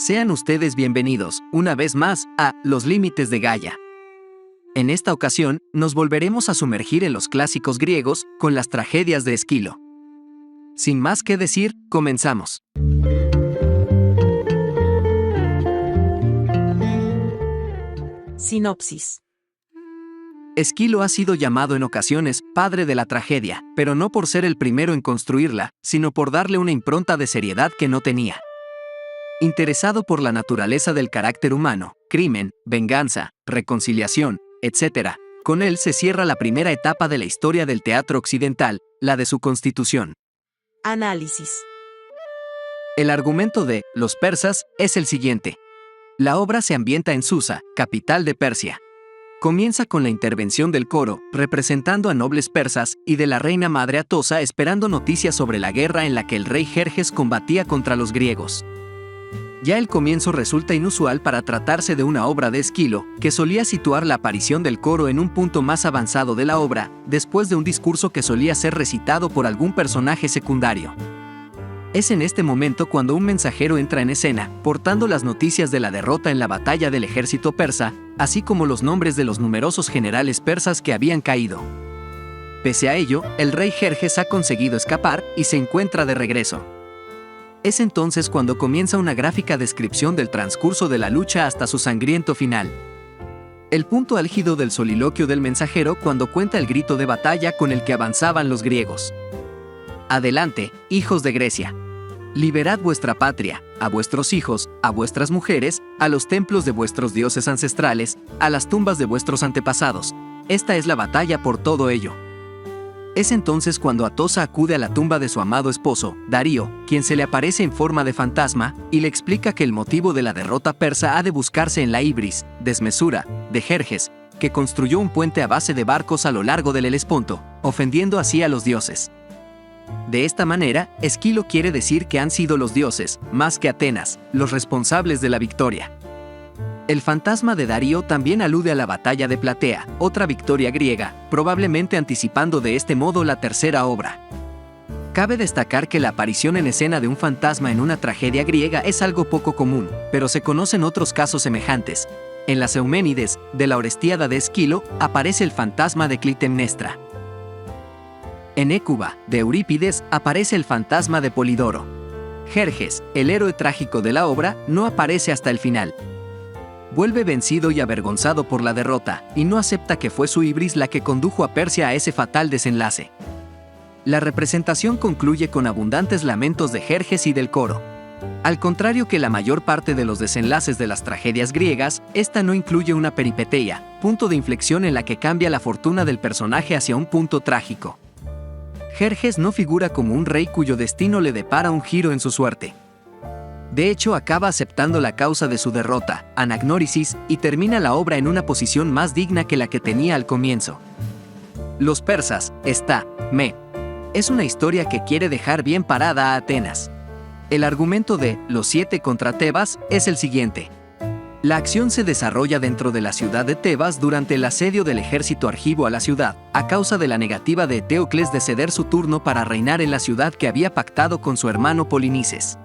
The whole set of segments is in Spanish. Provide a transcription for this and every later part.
Sean ustedes bienvenidos, una vez más, a Los Límites de Gaia. En esta ocasión, nos volveremos a sumergir en los clásicos griegos, con las tragedias de Esquilo. Sin más que decir, comenzamos. Sinopsis. Esquilo ha sido llamado en ocasiones padre de la tragedia, pero no por ser el primero en construirla, sino por darle una impronta de seriedad que no tenía. Interesado por la naturaleza del carácter humano, crimen, venganza, reconciliación, etc., con él se cierra la primera etapa de la historia del teatro occidental, la de su constitución. Análisis. El argumento de Los persas es el siguiente. La obra se ambienta en Susa, capital de Persia. Comienza con la intervención del coro, representando a nobles persas, y de la reina madre Atosa esperando noticias sobre la guerra en la que el rey Jerjes combatía contra los griegos. Ya el comienzo resulta inusual para tratarse de una obra de Esquilo, que solía situar la aparición del coro en un punto más avanzado de la obra, después de un discurso que solía ser recitado por algún personaje secundario. Es en este momento cuando un mensajero entra en escena, portando las noticias de la derrota en la batalla del ejército persa, así como los nombres de los numerosos generales persas que habían caído. Pese a ello, el rey Jerjes ha conseguido escapar y se encuentra de regreso. Es entonces cuando comienza una gráfica descripción del transcurso de la lucha hasta su sangriento final. El punto álgido del soliloquio del mensajero cuando cuenta el grito de batalla con el que avanzaban los griegos. Adelante, hijos de Grecia. Liberad vuestra patria, a vuestros hijos, a vuestras mujeres, a los templos de vuestros dioses ancestrales, a las tumbas de vuestros antepasados. Esta es la batalla por todo ello. Es entonces cuando Atosa acude a la tumba de su amado esposo, Darío, quien se le aparece en forma de fantasma, y le explica que el motivo de la derrota persa ha de buscarse en la ibris, desmesura, de Jerjes, que construyó un puente a base de barcos a lo largo del Helesponto, ofendiendo así a los dioses. De esta manera, Esquilo quiere decir que han sido los dioses, más que Atenas, los responsables de la victoria. El fantasma de Darío también alude a la batalla de Platea, otra victoria griega, probablemente anticipando de este modo la tercera obra. Cabe destacar que la aparición en escena de un fantasma en una tragedia griega es algo poco común, pero se conocen otros casos semejantes. En las Euménides, de la Orestiada de Esquilo, aparece el fantasma de Clitemnestra. En Hécuba, de Eurípides, aparece el fantasma de Polidoro. Jerjes, el héroe trágico de la obra, no aparece hasta el final. Vuelve vencido y avergonzado por la derrota, y no acepta que fue su ibris la que condujo a Persia a ese fatal desenlace. La representación concluye con abundantes lamentos de Jerjes y del coro. Al contrario que la mayor parte de los desenlaces de las tragedias griegas, esta no incluye una peripeteia, punto de inflexión en la que cambia la fortuna del personaje hacia un punto trágico. Jerjes no figura como un rey cuyo destino le depara un giro en su suerte. De hecho, acaba aceptando la causa de su derrota, anagnórisis, y termina la obra en una posición más digna que la que tenía al comienzo. Los persas, es una historia que quiere dejar bien parada a Atenas. El argumento de Los 7 contra Tebas es el siguiente. La acción se desarrolla dentro de la ciudad de Tebas durante el asedio del ejército argivo a la ciudad, a causa de la negativa de Eteocles de ceder su turno para reinar en la ciudad que había pactado con su hermano Polinices.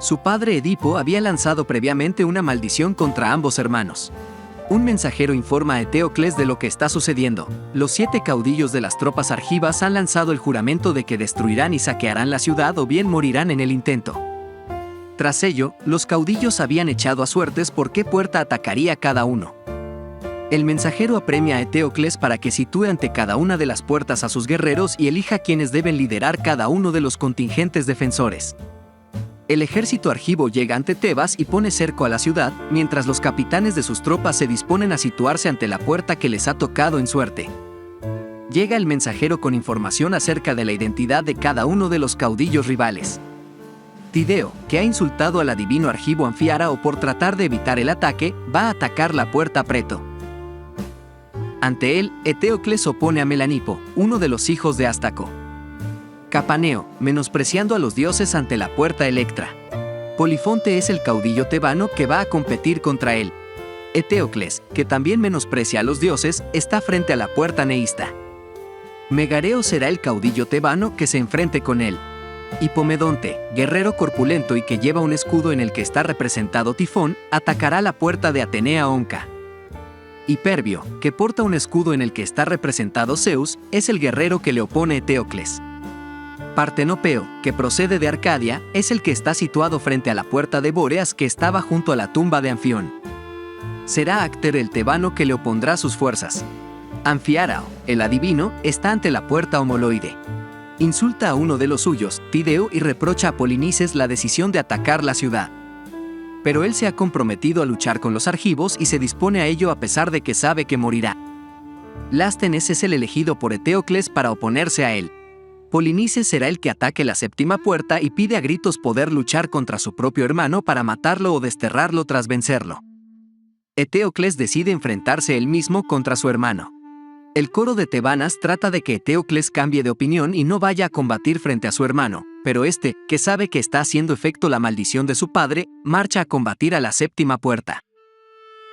Su padre Edipo había lanzado previamente una maldición contra ambos hermanos. Un mensajero informa a Eteocles de lo que está sucediendo. Los 7 caudillos de las tropas argivas han lanzado el juramento de que destruirán y saquearán la ciudad o bien morirán en el intento. Tras ello, los caudillos habían echado a suertes por qué puerta atacaría cada uno. El mensajero apremia a Eteocles para que sitúe ante cada una de las puertas a sus guerreros y elija quienes deben liderar cada uno de los contingentes defensores. El ejército argivo llega ante Tebas y pone cerco a la ciudad, mientras los capitanes de sus tropas se disponen a situarse ante la puerta que les ha tocado en suerte. Llega el mensajero con información acerca de la identidad de cada uno de los caudillos rivales. Tideo, que ha insultado al adivino argivo Anfiarao por tratar de evitar el ataque, va a atacar la puerta Preto. Ante él, Eteocles opone a Melanipo, uno de los hijos de Ástaco. Capaneo, menospreciando a los dioses ante la puerta Electra. Polifonte es el caudillo tebano que va a competir contra él. Eteocles, que también menosprecia a los dioses, está frente a la puerta Neísta. Megareo será el caudillo tebano que se enfrente con él. Hipomedonte, guerrero corpulento y que lleva un escudo en el que está representado Tifón, atacará la puerta de Atenea Onca. Hiperbio, que porta un escudo en el que está representado Zeus, es el guerrero que le opone Eteocles. Partenopeo, que procede de Arcadia, es el que está situado frente a la puerta de Bóreas que estaba junto a la tumba de Anfión. Será Acter el tebano que le opondrá sus fuerzas. Anfiarao, el adivino, está ante la puerta homoloide. Insulta a uno de los suyos, Tideo, y reprocha a Polinices la decisión de atacar la ciudad. Pero él se ha comprometido a luchar con los argivos y se dispone a ello a pesar de que sabe que morirá. Lástenes es el elegido por Eteocles para oponerse a él. Polinices será el que ataque la séptima puerta y pide a gritos poder luchar contra su propio hermano para matarlo o desterrarlo tras vencerlo. Eteocles decide enfrentarse él mismo contra su hermano. El coro de Tebanas trata de que Eteocles cambie de opinión y no vaya a combatir frente a su hermano, pero este, que sabe que está haciendo efecto la maldición de su padre, marcha a combatir a la séptima puerta.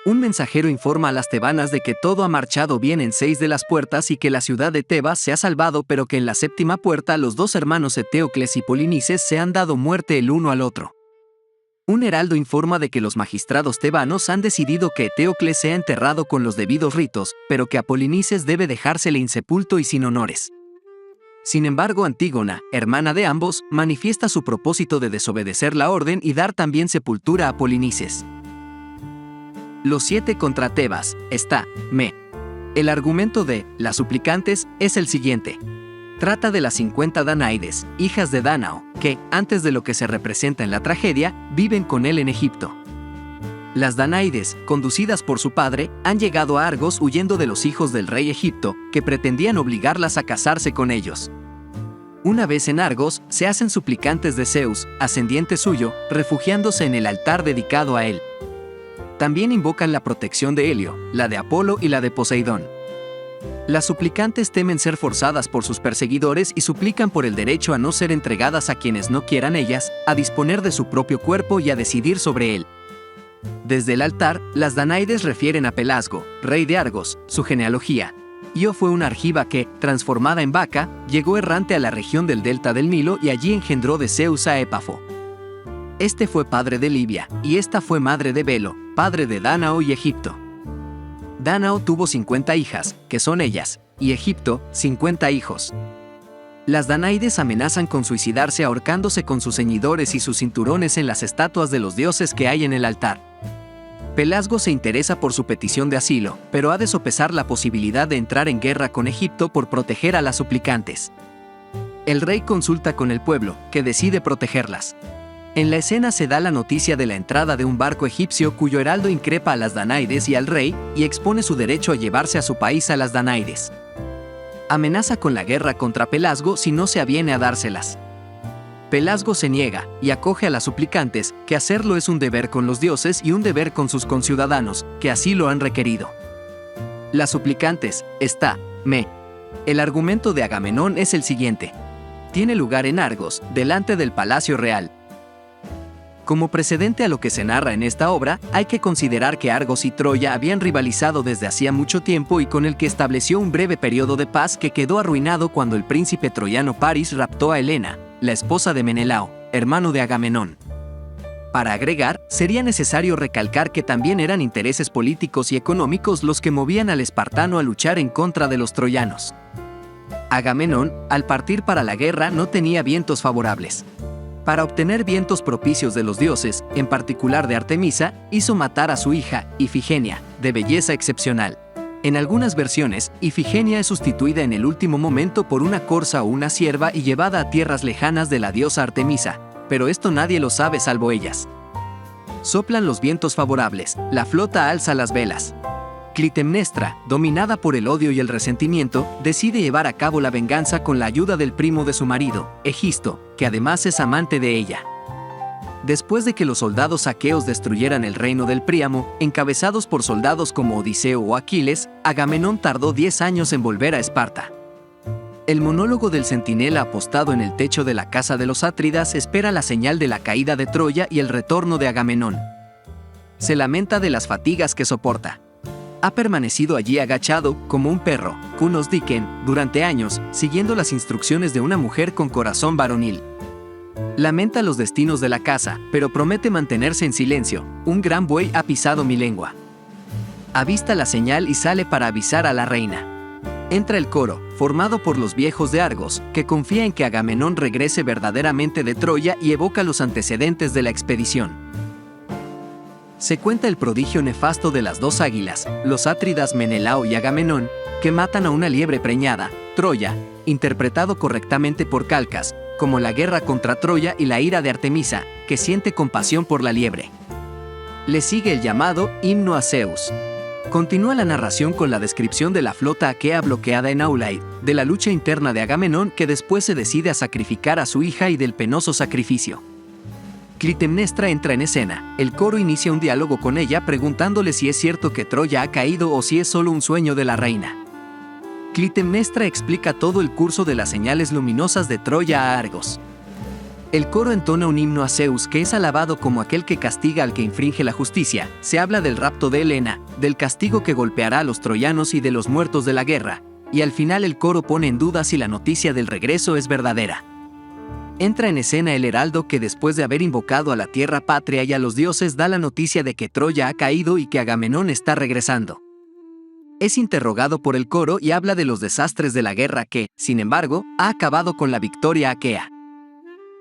Un mensajero informa a las tebanas de que todo ha marchado bien en 6 de las puertas y que la ciudad de Tebas se ha salvado, pero que en la séptima puerta los 2 hermanos Eteocles y Polinices se han dado muerte el uno al otro. Un heraldo informa de que los magistrados tebanos han decidido que Eteocles sea enterrado con los debidos ritos, pero que a Polinices debe dejársele insepulto y sin honores. Sin embargo, Antígona, hermana de ambos, manifiesta su propósito de desobedecer la orden y dar también sepultura a Polinices. Los 7 contra Tebas, está, me. El argumento de las suplicantes es el siguiente. Trata de las 50 Danaides, hijas de Dánao, que, antes de lo que se representa en la tragedia, viven con él en Egipto. Las Danaides, conducidas por su padre, han llegado a Argos huyendo de los hijos del rey Egipto, que pretendían obligarlas a casarse con ellos. Una vez en Argos, se hacen suplicantes de Zeus, ascendiente suyo, refugiándose en el altar dedicado a él. También invocan la protección de Helio, la de Apolo y la de Poseidón. Las suplicantes temen ser forzadas por sus perseguidores y suplican por el derecho a no ser entregadas a quienes no quieran ellas, a disponer de su propio cuerpo y a decidir sobre él. Desde el altar, las Danaides refieren a Pelasgo, rey de Argos, su genealogía. Io fue una argiva que, transformada en vaca, llegó errante a la región del delta del Nilo y allí engendró de Zeus a Épafo. Este fue padre de Libia, y esta fue madre de Belo, padre de Dánao y Egipto. Dánao tuvo 50 hijas, que son ellas, y Egipto, 50 hijos. Las Danaides amenazan con suicidarse ahorcándose con sus ceñidores y sus cinturones en las estatuas de los dioses que hay en el altar. Pelasgo se interesa por su petición de asilo, pero ha de sopesar la posibilidad de entrar en guerra con Egipto por proteger a las suplicantes. El rey consulta con el pueblo, que decide protegerlas. En la escena se da la noticia de la entrada de un barco egipcio cuyo heraldo increpa a las Danaides y al rey y expone su derecho a llevarse a su país a las Danaides. Amenaza con la guerra contra Pelasgo si no se aviene a dárselas. Pelasgo se niega y acoge a las suplicantes, que hacerlo es un deber con los dioses y un deber con sus conciudadanos, que así lo han requerido. Las suplicantes, está, me. El argumento de Agamenón es el siguiente. Tiene lugar en Argos, delante del Palacio Real. Como precedente a lo que se narra en esta obra, hay que considerar que Argos y Troya habían rivalizado desde hacía mucho tiempo y con el que estableció un breve periodo de paz que quedó arruinado cuando el príncipe troyano Paris raptó a Helena, la esposa de Menelao, hermano de Agamenón. Para agregar, sería necesario recalcar que también eran intereses políticos y económicos los que movían al espartano a luchar en contra de los troyanos. Agamenón, al partir para la guerra, no tenía vientos favorables. Para obtener vientos propicios de los dioses, en particular de Artemisa, hizo matar a su hija, Ifigenia, de belleza excepcional. En algunas versiones, Ifigenia es sustituida en el último momento por una corza o una cierva y llevada a tierras lejanas de la diosa Artemisa, pero esto nadie lo sabe salvo ellas. Soplan los vientos favorables, la flota alza las velas. Clitemnestra, dominada por el odio y el resentimiento, decide llevar a cabo la venganza con la ayuda del primo de su marido, Egisto, que además es amante de ella. Después de que los soldados aqueos destruyeran el reino del Príamo, encabezados por soldados como Odiseo o Aquiles, Agamenón tardó 10 años en volver a Esparta. El monólogo del centinela apostado en el techo de la casa de los Átridas espera la señal de la caída de Troya y el retorno de Agamenón. Se lamenta de las fatigas que soporta. Ha permanecido allí agachado, como un perro, Cunos Diquen, durante años, siguiendo las instrucciones de una mujer con corazón varonil. Lamenta los destinos de la casa, pero promete mantenerse en silencio. Un gran buey ha pisado mi lengua. Avista la señal y sale para avisar a la reina. Entra el coro, formado por los viejos de Argos, que confía en que Agamenón regrese verdaderamente de Troya y evoca los antecedentes de la expedición. Se cuenta el prodigio nefasto de las dos águilas, los átridas Menelao y Agamenón, que matan a una liebre preñada, Troya, interpretado correctamente por Calcas, como la guerra contra Troya y la ira de Artemisa, que siente compasión por la liebre. Le sigue el llamado Himno a Zeus. Continúa la narración con la descripción de la flota aquea bloqueada en Aulaid, de la lucha interna de Agamenón que después se decide a sacrificar a su hija y del penoso sacrificio. Clitemnestra entra en escena, el coro inicia un diálogo con ella preguntándole si es cierto que Troya ha caído o si es solo un sueño de la reina. Clitemnestra explica todo el curso de las señales luminosas de Troya a Argos. El coro entona un himno a Zeus que es alabado como aquel que castiga al que infringe la justicia. Se habla del rapto de Helena, del castigo que golpeará a los troyanos y de los muertos de la guerra, y al final el coro pone en duda si la noticia del regreso es verdadera. Entra en escena el heraldo que después de haber invocado a la tierra patria y a los dioses da la noticia de que Troya ha caído y que Agamenón está regresando. Es interrogado por el coro y habla de los desastres de la guerra que, sin embargo, ha acabado con la victoria aquea.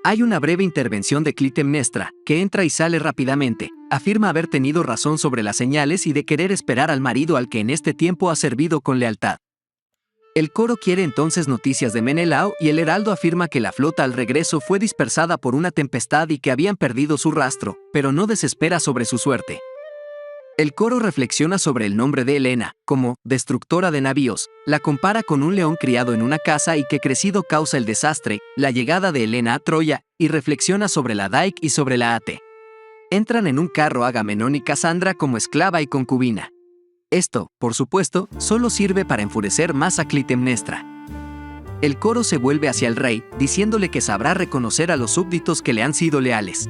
Hay una breve intervención de Clitemnestra, que entra y sale rápidamente, afirma haber tenido razón sobre las señales y de querer esperar al marido al que en este tiempo ha servido con lealtad. El coro quiere entonces noticias de Menelao y el heraldo afirma que la flota al regreso fue dispersada por una tempestad y que habían perdido su rastro, pero no desespera sobre su suerte. El coro reflexiona sobre el nombre de Helena, como destructora de navíos, la compara con un león criado en una casa y que crecido causa el desastre, la llegada de Helena a Troya, y reflexiona sobre la Dike y sobre la Ate. Entran en un carro Agamenón y Casandra como esclava y concubina. Esto, por supuesto, solo sirve para enfurecer más a Clitemnestra. El coro se vuelve hacia el rey, diciéndole que sabrá reconocer a los súbditos que le han sido leales.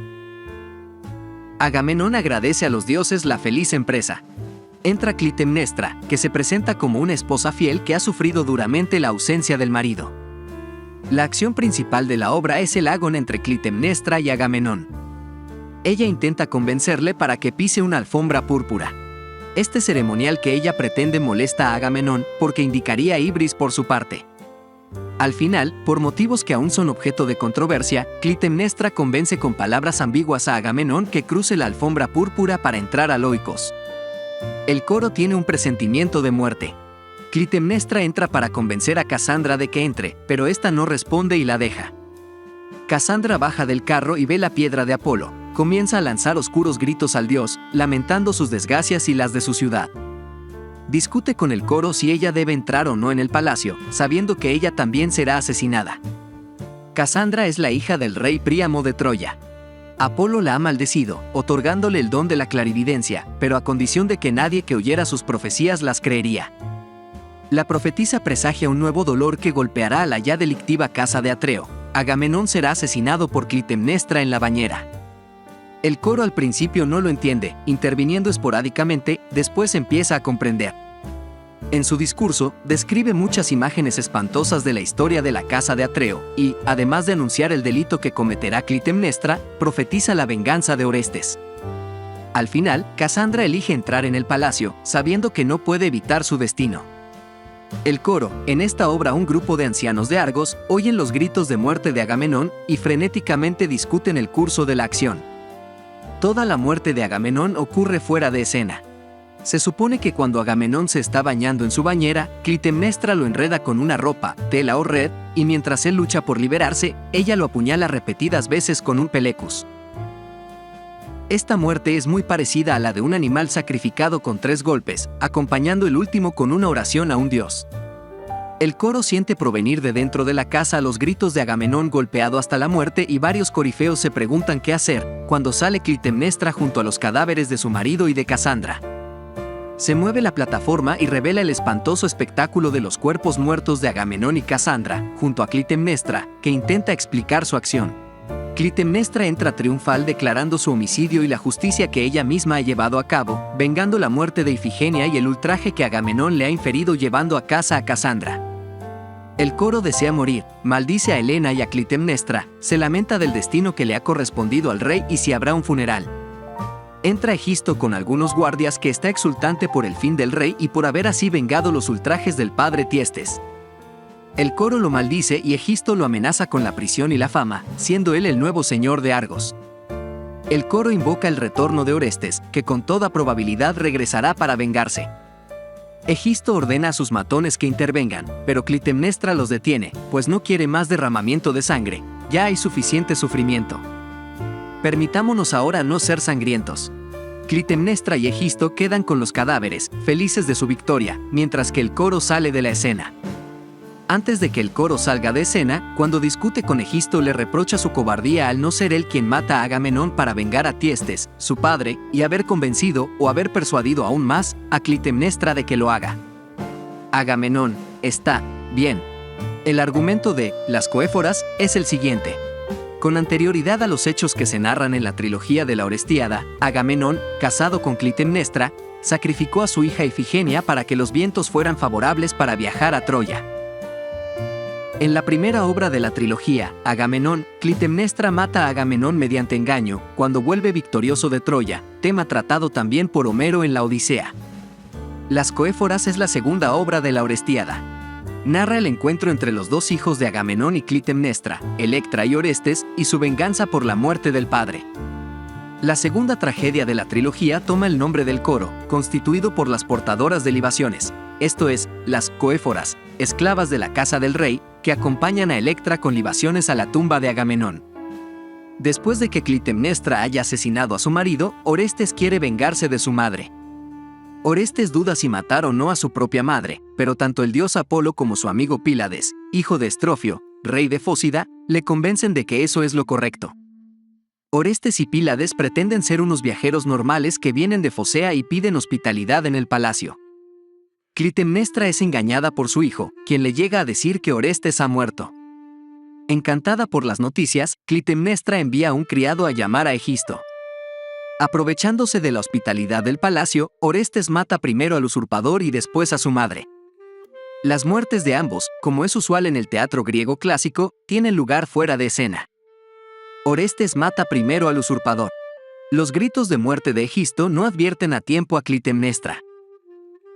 Agamenón agradece a los dioses la feliz empresa. Entra Clitemnestra, que se presenta como una esposa fiel que ha sufrido duramente la ausencia del marido. La acción principal de la obra es el agón entre Clitemnestra y Agamenón. Ella intenta convencerle para que pise una alfombra púrpura. Este ceremonial que ella pretende molesta a Agamenón porque indicaría ibris por su parte. Al final, por motivos que aún son objeto de controversia, Clitemnestra convence con palabras ambiguas a Agamenón que cruce la alfombra púrpura para entrar a Loicos. El coro tiene un presentimiento de muerte. Clitemnestra entra para convencer a Casandra de que entre, pero esta no responde y la deja. Casandra baja del carro y ve la piedra de Apolo. Comienza a lanzar oscuros gritos al dios, lamentando sus desgracias y las de su ciudad. Discute con el coro si ella debe entrar o no en el palacio, sabiendo que ella también será asesinada. Casandra es la hija del rey Príamo de Troya. Apolo la ha maldecido, otorgándole el don de la clarividencia, pero a condición de que nadie que oyera sus profecías las creería. La profetisa presagia un nuevo dolor que golpeará a la ya delictiva casa de Atreo. Agamenón será asesinado por Clitemnestra en la bañera. El coro al principio no lo entiende, interviniendo esporádicamente, después empieza a comprender. En su discurso, describe muchas imágenes espantosas de la historia de la casa de Atreo, y, además de anunciar el delito que cometerá Clitemnestra, profetiza la venganza de Orestes. Al final, Casandra elige entrar en el palacio, sabiendo que no puede evitar su destino. El coro, en esta obra un grupo de ancianos de Argos, oyen los gritos de muerte de Agamenón y frenéticamente discuten el curso de la acción. Toda la muerte de Agamenón ocurre fuera de escena. Se supone que cuando Agamenón se está bañando en su bañera, Clitemnestra lo enreda con una ropa, tela o red, y mientras él lucha por liberarse, ella lo apuñala repetidas veces con un pelecus. Esta muerte es muy parecida a la de un animal sacrificado con 3 golpes, acompañando el último con una oración a un dios. El coro siente provenir de dentro de la casa los gritos de Agamenón golpeado hasta la muerte y varios corifeos se preguntan qué hacer, cuando sale Clitemnestra junto a los cadáveres de su marido y de Casandra. Se mueve la plataforma y revela el espantoso espectáculo de los cuerpos muertos de Agamenón y Casandra, junto a Clitemnestra, que intenta explicar su acción. Clitemnestra entra triunfal declarando su homicidio y la justicia que ella misma ha llevado a cabo, vengando la muerte de Ifigenia y el ultraje que Agamenón le ha inferido llevando a casa a Casandra. El coro desea morir, maldice a Helena y a Clitemnestra, se lamenta del destino que le ha correspondido al rey y si habrá un funeral. Entra Egisto con algunos guardias que está exultante por el fin del rey y por haber así vengado los ultrajes del padre Tiestes. El coro lo maldice y Egisto lo amenaza con la prisión y la fama, siendo él el nuevo señor de Argos. El coro invoca el retorno de Orestes, que con toda probabilidad regresará para vengarse. Egisto ordena a sus matones que intervengan, pero Clitemnestra los detiene, pues no quiere más derramamiento de sangre, ya hay suficiente sufrimiento. Permitámonos ahora no ser sangrientos. Clitemnestra y Egisto quedan con los cadáveres, felices de su victoria, mientras que el coro sale de la escena. Antes de que el coro salga de escena, cuando discute con Egisto le reprocha su cobardía al no ser él quien mata a Agamenón para vengar a Tiestes, su padre, y haber convencido o haber persuadido aún más a Clitemnestra de que lo haga. Agamenón, está bien. El argumento de las Coéforas es el siguiente. Con anterioridad a los hechos que se narran en la trilogía de la Orestiada, Agamenón, casado con Clitemnestra, sacrificó a su hija Ifigenia para que los vientos fueran favorables para viajar a Troya. En la primera obra de la trilogía, Agamenón, Clitemnestra mata a Agamenón mediante engaño, cuando vuelve victorioso de Troya, tema tratado también por Homero en la Odisea. Las Coéforas es la segunda obra de la Orestiada. Narra el encuentro entre los dos hijos de Agamenón y Clitemnestra, Electra y Orestes, y su venganza por la muerte del padre. La segunda tragedia de la trilogía toma el nombre del coro, constituido por las portadoras de libaciones, esto es, las Coéforas, esclavas de la casa del rey, que acompañan a Electra con libaciones a la tumba de Agamenón. Después de que Clitemnestra haya asesinado a su marido, Orestes quiere vengarse de su madre. Orestes duda si matar o no a su propia madre, pero tanto el dios Apolo como su amigo Pílades, hijo de Estrofio, rey de Fócida, le convencen de que eso es lo correcto. Orestes y Pílades pretenden ser unos viajeros normales que vienen de Focea y piden hospitalidad en el palacio. Clitemnestra es engañada por su hijo, quien le llega a decir que Orestes ha muerto. Encantada por las noticias, Clitemnestra envía a un criado a llamar a Egisto. Aprovechándose de la hospitalidad del palacio, Orestes mata primero al usurpador y después a su madre. Las muertes de ambos, como es usual en el teatro griego clásico, tienen lugar fuera de escena. Orestes mata primero al usurpador. Los gritos de muerte de Egisto no advierten a tiempo a Clitemnestra.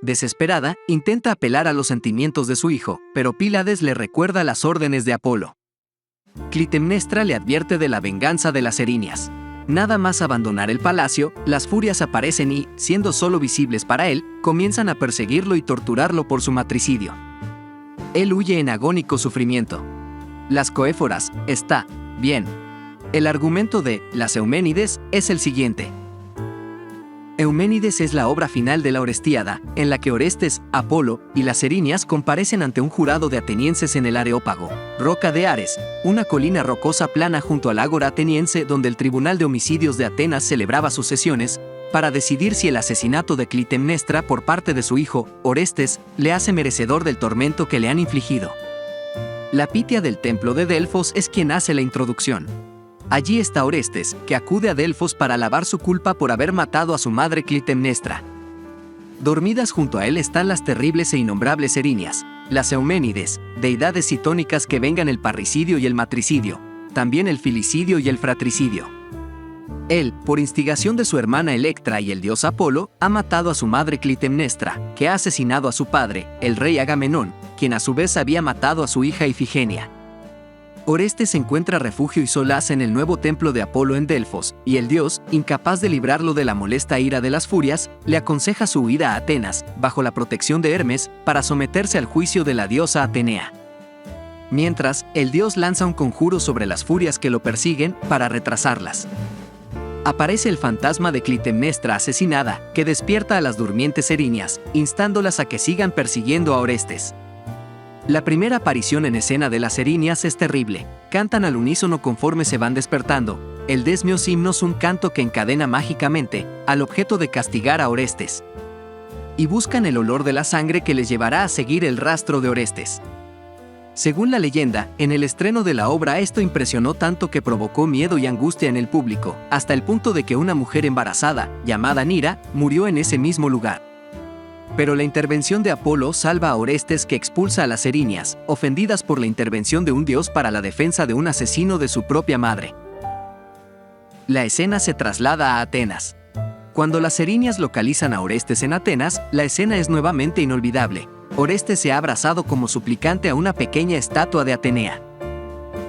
Desesperada, intenta apelar a los sentimientos de su hijo, pero Pílades le recuerda las órdenes de Apolo. Clitemnestra le advierte de la venganza de las Erinias. Nada más abandonar el palacio, las furias aparecen y, siendo solo visibles para él, comienzan a perseguirlo y torturarlo por su matricidio. Él huye en agónico sufrimiento. Las Coéforas, está bien. El argumento de las Euménides es el siguiente. Euménides es la obra final de la Orestiada, en la que Orestes, Apolo y las Erinias comparecen ante un jurado de atenienses en el Areópago, roca de Ares, una colina rocosa plana junto al ágora ateniense donde el Tribunal de Homicidios de Atenas celebraba sus sesiones, para decidir si el asesinato de Clitemnestra por parte de su hijo, Orestes, le hace merecedor del tormento que le han infligido. La Pitia del templo de Delfos es quien hace la introducción. Allí está Orestes, que acude a Delfos para lavar su culpa por haber matado a su madre Clitemnestra. Dormidas junto a él están las terribles e innombrables Erinias, las Euménides, deidades citónicas que vengan el parricidio y el matricidio, también el filicidio y el fratricidio. Él, por instigación de su hermana Electra y el dios Apolo, ha matado a su madre Clitemnestra, que ha asesinado a su padre, el rey Agamenón, quien a su vez había matado a su hija Ifigenia. Orestes encuentra refugio y solaz en el nuevo templo de Apolo en Delfos, y el dios, incapaz de librarlo de la molesta ira de las furias, le aconseja su huida a Atenas, bajo la protección de Hermes, para someterse al juicio de la diosa Atenea. Mientras, el dios lanza un conjuro sobre las furias que lo persiguen, para retrasarlas. Aparece el fantasma de Clitemnestra asesinada, que despierta a las durmientes Erinias, instándolas a que sigan persiguiendo a Orestes. La primera aparición en escena de las Erinias es terrible. Cantan al unísono conforme se van despertando. El Desmios himnos, un canto que encadena mágicamente, al objeto de castigar a Orestes. Y buscan el olor de la sangre que les llevará a seguir el rastro de Orestes. Según la leyenda, en el estreno de la obra esto impresionó tanto que provocó miedo y angustia en el público, hasta el punto de que una mujer embarazada, llamada Nira, murió en ese mismo lugar. Pero la intervención de Apolo salva a Orestes, que expulsa a las Erinias, ofendidas por la intervención de un dios para la defensa de un asesino de su propia madre. La escena se traslada a Atenas. Cuando las Erinias localizan a Orestes en Atenas, la escena es nuevamente inolvidable. Orestes se ha abrazado como suplicante a una pequeña estatua de Atenea.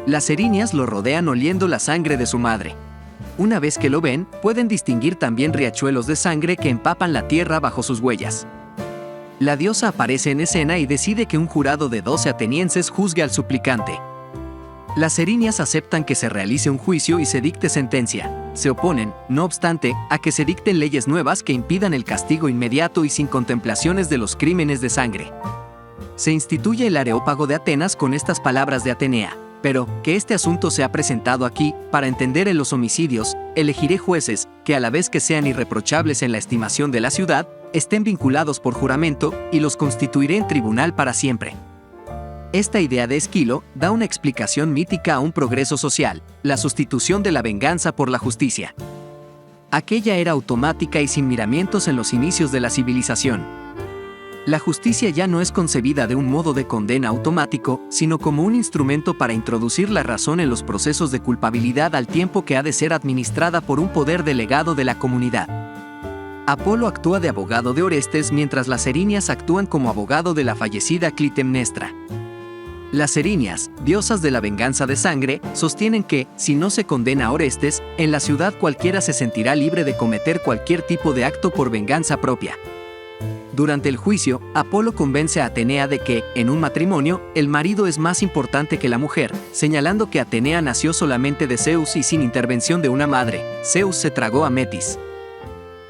Las Erinias lo rodean oliendo la sangre de su madre. Una vez que lo ven, pueden distinguir también riachuelos de sangre que empapan la tierra bajo sus huellas. La diosa aparece en escena y decide que un jurado de 12 atenienses juzgue al suplicante. Las Erinias aceptan que se realice un juicio y se dicte sentencia. Se oponen, no obstante, a que se dicten leyes nuevas que impidan el castigo inmediato y sin contemplaciones de los crímenes de sangre. Se instituye el Areópago de Atenas con estas palabras de Atenea: pero, que este asunto se ha presentado aquí, para entender en los homicidios, elegiré jueces, que a la vez que sean irreprochables en la estimación de la ciudad, estén vinculados por juramento, y los constituiré en tribunal para siempre. Esta idea de Esquilo da una explicación mítica a un progreso social, la sustitución de la venganza por la justicia. Aquella era automática y sin miramientos en los inicios de la civilización. La justicia ya no es concebida de un modo de condena automático, sino como un instrumento para introducir la razón en los procesos de culpabilidad al tiempo que ha de ser administrada por un poder delegado de la comunidad. Apolo actúa de abogado de Orestes mientras las Erinias actúan como abogado de la fallecida Clitemnestra. Las Erinias, diosas de la venganza de sangre, sostienen que, si no se condena a Orestes, en la ciudad cualquiera se sentirá libre de cometer cualquier tipo de acto por venganza propia. Durante el juicio, Apolo convence a Atenea de que, en un matrimonio, el marido es más importante que la mujer, señalando que Atenea nació solamente de Zeus y sin intervención de una madre. Zeus se tragó a Metis.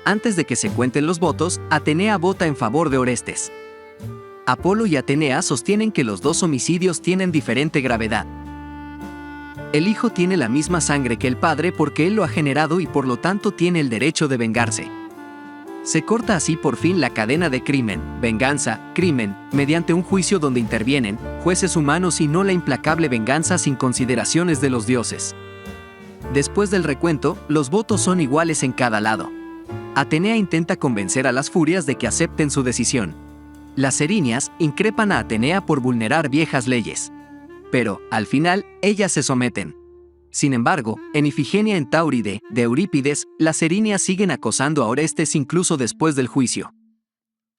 Antes de que se cuenten los votos, Atenea vota en favor de Orestes. Apolo y Atenea sostienen que los dos homicidios tienen diferente gravedad. El hijo tiene la misma sangre que el padre porque él lo ha generado y por lo tanto tiene el derecho de vengarse. Se corta así por fin la cadena de crimen, venganza, crimen, mediante un juicio donde intervienen jueces humanos y no la implacable venganza sin consideraciones de los dioses. Después del recuento, los votos son iguales en cada lado. Atenea intenta convencer a las furias de que acepten su decisión. Las Erinias increpan a Atenea por vulnerar viejas leyes. Pero, al final, ellas se someten. Sin embargo, en Ifigenia en Táuride, de Eurípides, las Erinias siguen acosando a Orestes incluso después del juicio.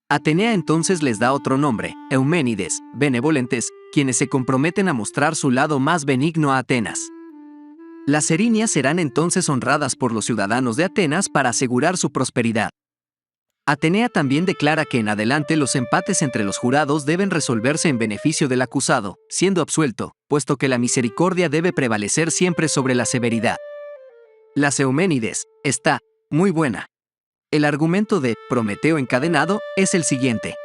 Atenea entonces les da otro nombre, Euménides, benevolentes, quienes se comprometen a mostrar su lado más benigno a Atenas. Las Erinias serán entonces honradas por los ciudadanos de Atenas para asegurar su prosperidad. Atenea también declara que en adelante los empates entre los jurados deben resolverse en beneficio del acusado, siendo absuelto, puesto que la misericordia debe prevalecer siempre sobre la severidad. Las Euménides está muy buena. El argumento de Prometeo encadenado es el siguiente.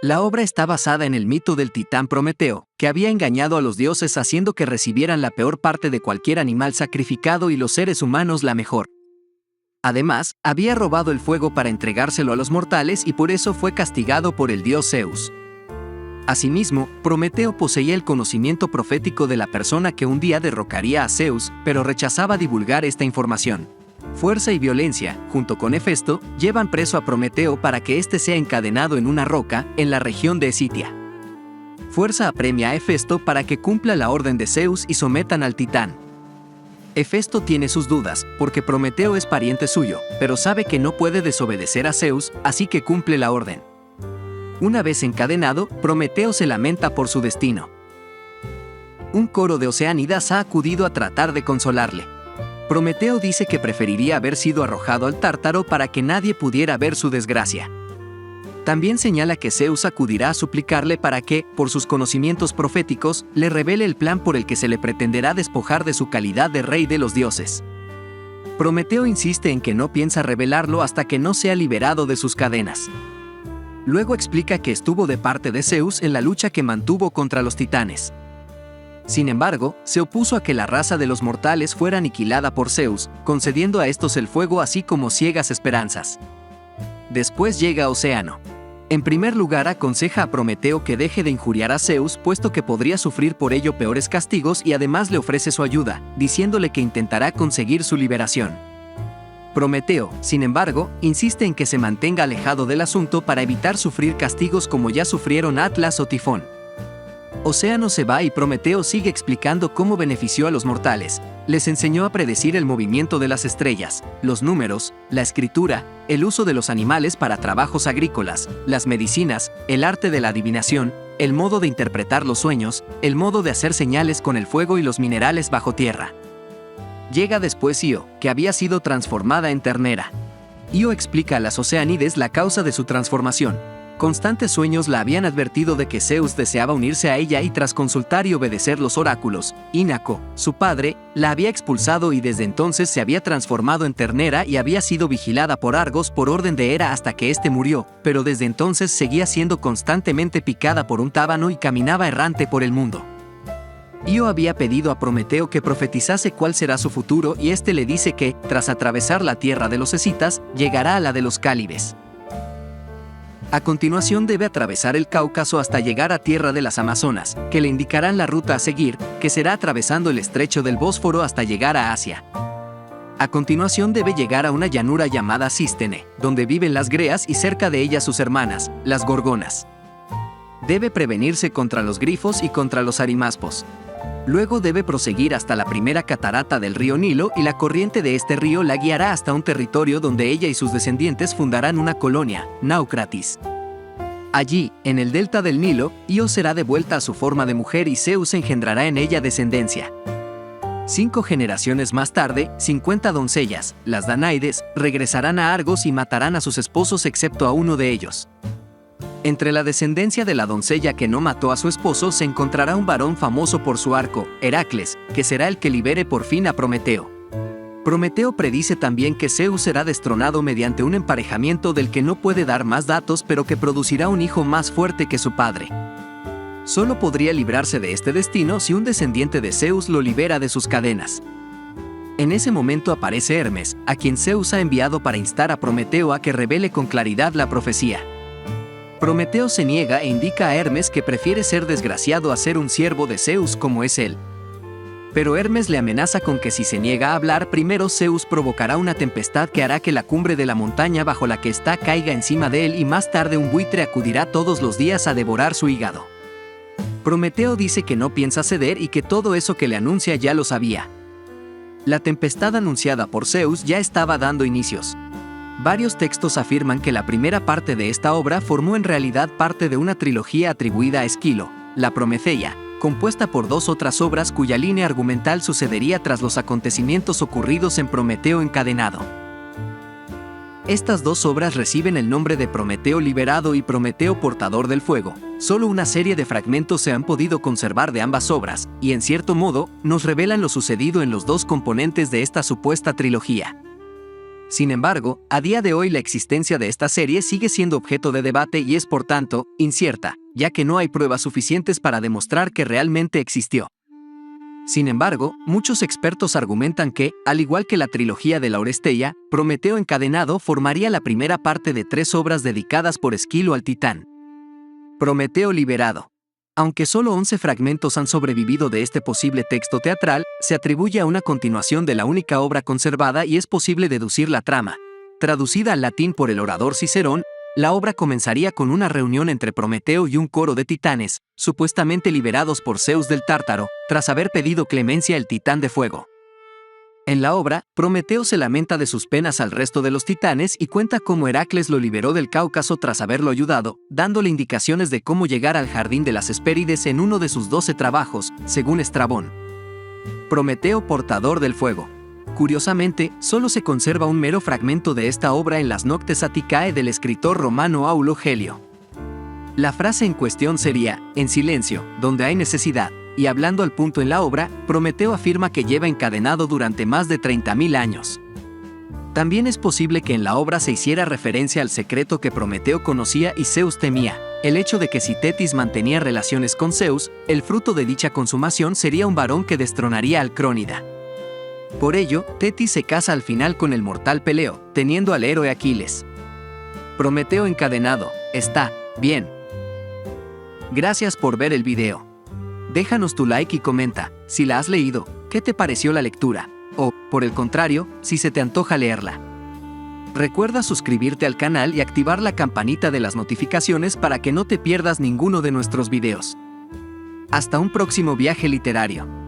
La obra está basada en el mito del titán Prometeo, que había engañado a los dioses haciendo que recibieran la peor parte de cualquier animal sacrificado y los seres humanos la mejor. Además, había robado el fuego para entregárselo a los mortales y por eso fue castigado por el dios Zeus. Asimismo, Prometeo poseía el conocimiento profético de la persona que un día derrocaría a Zeus, pero rechazaba divulgar esta información. Fuerza y violencia, junto con Hefesto, llevan preso a Prometeo para que éste sea encadenado en una roca, en la región de Escitia. Fuerza apremia a Hefesto para que cumpla la orden de Zeus y sometan al titán. Hefesto tiene sus dudas, porque Prometeo es pariente suyo, pero sabe que no puede desobedecer a Zeus, así que cumple la orden. Una vez encadenado, Prometeo se lamenta por su destino. Un coro de oceánidas ha acudido a tratar de consolarle. Prometeo dice que preferiría haber sido arrojado al Tártaro para que nadie pudiera ver su desgracia. También señala que Zeus acudirá a suplicarle para que, por sus conocimientos proféticos, le revele el plan por el que se le pretenderá despojar de su calidad de rey de los dioses. Prometeo insiste en que no piensa revelarlo hasta que no sea liberado de sus cadenas. Luego explica que estuvo de parte de Zeus en la lucha que mantuvo contra los titanes. Sin embargo, se opuso a que la raza de los mortales fuera aniquilada por Zeus, concediendo a estos el fuego así como ciegas esperanzas. Después llega Océano. En primer lugar, aconseja a Prometeo que deje de injuriar a Zeus, puesto que podría sufrir por ello peores castigos, y además le ofrece su ayuda, diciéndole que intentará conseguir su liberación. Prometeo, sin embargo, insiste en que se mantenga alejado del asunto para evitar sufrir castigos como ya sufrieron Atlas o Tifón. Océano se va y Prometeo sigue explicando cómo benefició a los mortales. Les enseñó a predecir el movimiento de las estrellas, los números, la escritura, el uso de los animales para trabajos agrícolas, las medicinas, el arte de la adivinación, el modo de interpretar los sueños, el modo de hacer señales con el fuego y los minerales bajo tierra. Llega después Io, que había sido transformada en ternera. Io explica a las Oceánides la causa de su transformación. Constantes sueños la habían advertido de que Zeus deseaba unirse a ella y tras consultar y obedecer los oráculos, Inaco, su padre, la había expulsado y desde entonces se había transformado en ternera y había sido vigilada por Argos por orden de Hera hasta que éste murió, pero desde entonces seguía siendo constantemente picada por un tábano y caminaba errante por el mundo. Io había pedido a Prometeo que profetizase cuál será su futuro y éste le dice que, tras atravesar la tierra de los escitas, llegará a la de los cálibes. A continuación debe atravesar el Cáucaso hasta llegar a tierra de las Amazonas, que le indicarán la ruta a seguir, que será atravesando el estrecho del Bósforo hasta llegar a Asia. A continuación debe llegar a una llanura llamada Sístene, donde viven las Greas y cerca de ellas sus hermanas, las Gorgonas. Debe prevenirse contra los grifos y contra los arimaspos. Luego debe proseguir hasta la primera catarata del río Nilo y la corriente de este río la guiará hasta un territorio donde ella y sus descendientes fundarán una colonia, Naucratis. Allí, en el delta del Nilo, Io será devuelta a su forma de mujer y Zeus engendrará en ella descendencia. 5 generaciones más tarde, 50 doncellas, las Danaides, regresarán a Argos y matarán a sus esposos excepto a uno de ellos. Entre la descendencia de la doncella que no mató a su esposo se encontrará un varón famoso por su arco, Heracles, que será el que libere por fin a Prometeo. Prometeo predice también que Zeus será destronado mediante un emparejamiento del que no puede dar más datos pero que producirá un hijo más fuerte que su padre. Solo podría librarse de este destino si un descendiente de Zeus lo libera de sus cadenas. En ese momento aparece Hermes, a quien Zeus ha enviado para instar a Prometeo a que revele con claridad la profecía. Prometeo se niega e indica a Hermes que prefiere ser desgraciado a ser un siervo de Zeus como es él. Pero Hermes le amenaza con que si se niega a hablar, primero Zeus provocará una tempestad que hará que la cumbre de la montaña bajo la que está caiga encima de él y más tarde un buitre acudirá todos los días a devorar su hígado. Prometeo dice que no piensa ceder y que todo eso que le anuncia ya lo sabía. La tempestad anunciada por Zeus ya estaba dando inicios. Varios textos afirman que la primera parte de esta obra formó en realidad parte de una trilogía atribuida a Esquilo, la Prometeia, compuesta por 2 otras obras cuya línea argumental sucedería tras los acontecimientos ocurridos en Prometeo encadenado. Estas 2 obras reciben el nombre de Prometeo liberado y Prometeo portador del fuego. Solo una serie de fragmentos se han podido conservar de ambas obras, y en cierto modo, nos revelan lo sucedido en los 2 componentes de esta supuesta trilogía. Sin embargo, a día de hoy la existencia de esta serie sigue siendo objeto de debate y es por tanto, incierta, ya que no hay pruebas suficientes para demostrar que realmente existió. Sin embargo, muchos expertos argumentan que, al igual que la trilogía de la Oresteia, Prometeo encadenado formaría la primera parte de 3 obras dedicadas por Esquilo al Titán. Prometeo liberado. Aunque solo 11 fragmentos han sobrevivido de este posible texto teatral, se atribuye a una continuación de la única obra conservada y es posible deducir la trama. Traducida al latín por el orador Cicerón, la obra comenzaría con una reunión entre Prometeo y un coro de titanes, supuestamente liberados por Zeus del Tártaro, tras haber pedido clemencia al titán de fuego. En la obra, Prometeo se lamenta de sus penas al resto de los titanes y cuenta cómo Heracles lo liberó del Cáucaso tras haberlo ayudado, dándole indicaciones de cómo llegar al jardín de las Hespérides en uno de sus 12 trabajos, según Estrabón. Prometeo portador del fuego. Curiosamente, solo se conserva un mero fragmento de esta obra en las Noctes Atticae del escritor romano Aulo Gelio. La frase en cuestión sería, en silencio, donde hay necesidad. Y hablando al punto en la obra, Prometeo afirma que lleva encadenado durante más de 30.000 años. También es posible que en la obra se hiciera referencia al secreto que Prometeo conocía y Zeus temía, el hecho de que si Tetis mantenía relaciones con Zeus, el fruto de dicha consumación sería un varón que destronaría al Crónida. Por ello, Tetis se casa al final con el mortal Peleo, teniendo al héroe Aquiles. Prometeo encadenado, está bien. Gracias por ver el video. Déjanos tu like y comenta, si la has leído, ¿qué te pareció la lectura? O, por el contrario, si se te antoja leerla. Recuerda suscribirte al canal y activar la campanita de las notificaciones para que no te pierdas ninguno de nuestros videos. Hasta un próximo viaje literario.